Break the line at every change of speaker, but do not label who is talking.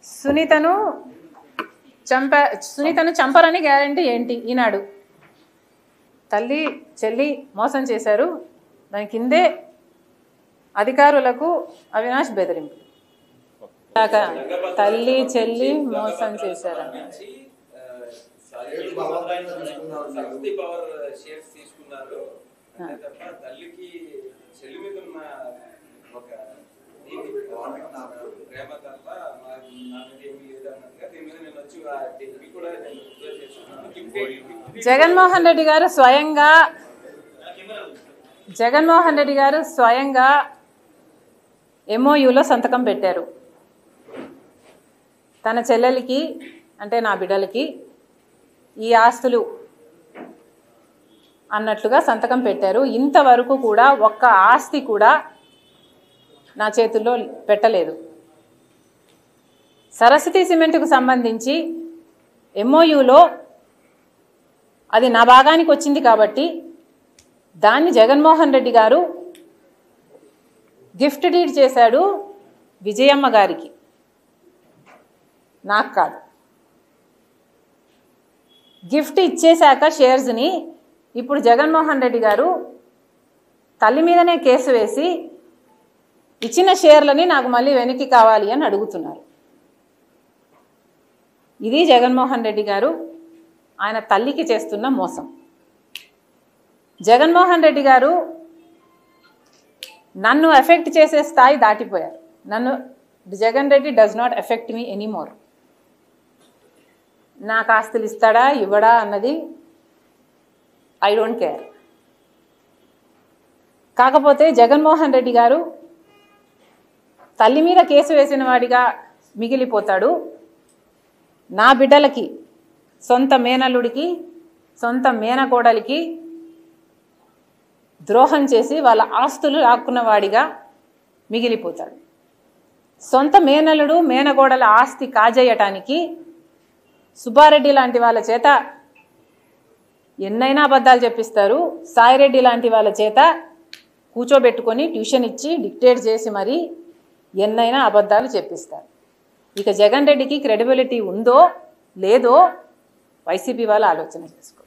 సునీతను చంపరని guarantee ఏంటి? ఈనాడు తల్లి చెల్లి మోసం చేశారు, దాని కిందే అధికారులకు అవినాష్ బెదిరింపు. తల్లి చెల్లి మోసం చేశారు. జగన్మోహన్ రెడ్డి గారు స్వయంగా MOUలో సంతకం పెట్టారు. తన చెల్లెలికి అంటే నా బిడ్డలకి ఈ ఆస్తులు అన్నట్లుగా సంతకం పెట్టారు. ఇంతవరకు కూడా ఒక్క ఆస్తి కూడా నా చేతుల్లో పెట్టలేదు. సరస్వతి సిమెంట్కు సంబంధించి MOUలో అది నా భాగానికి వచ్చింది కాబట్టి దాన్ని జగన్మోహన్ రెడ్డి గారు గిఫ్ట్ డీడ్ చేశాడు విజయమ్మ గారికి, నాకు కాదు. గిఫ్ట్ ఇచ్చేశాక షేర్స్ని ఇప్పుడు జగన్మోహన్ రెడ్డి గారు తల్లి మీదనే కేసు వేసి ఇచ్చిన షేర్లని నాకు మళ్ళీ వెనక్కి కావాలి అని అడుగుతున్నారు. ఇది జగన్మోహన్ రెడ్డి గారు ఆయన తల్లికి చేస్తున్న మోసం. జగన్మోహన్ రెడ్డి గారు నన్ను ఎఫెక్ట్ చేసే స్థాయి దాటిపోయారు. Jagan Reddy does not affect me anymore. నాకు ఆస్తులు ఇస్తాడా ఇవ్వడా అన్నది ఐ డోంట్ కేర్. కాకపోతే జగన్మోహన్ రెడ్డి గారు తల్లి మీద కేసు వేసిన వాడిగా మిగిలిపోతాడు. నా బిడ్డలకి, సొంత మేనల్లుడికి, సొంత మేనకోడలికి ద్రోహం చేసి వాళ్ళ ఆస్తులు లాక్కున్న వాడిగా మిగిలిపోతాడు. సొంత మేనల్లుడు మేనకోడల ఆస్తి కాజేయటానికి సుబ్బారెడ్డి లాంటి వాళ్ళ చేత ఎన్నైనా అబద్ధాలు చెప్పిస్తారు. సాయిరెడ్డి లాంటి వాళ్ళ చేత కూర్చోబెట్టుకొని ట్యూషన్ ఇచ్చి డిక్టేట్ చేసి మరీ ఎన్నైనా అబద్ధాలు చెప్పిస్తారు. ఇక జగన్ రెడ్డికి క్రెడిబిలిటీ ఉందో లేదో వైసీపీ వాళ్ళు ఆలోచన చేసుకో.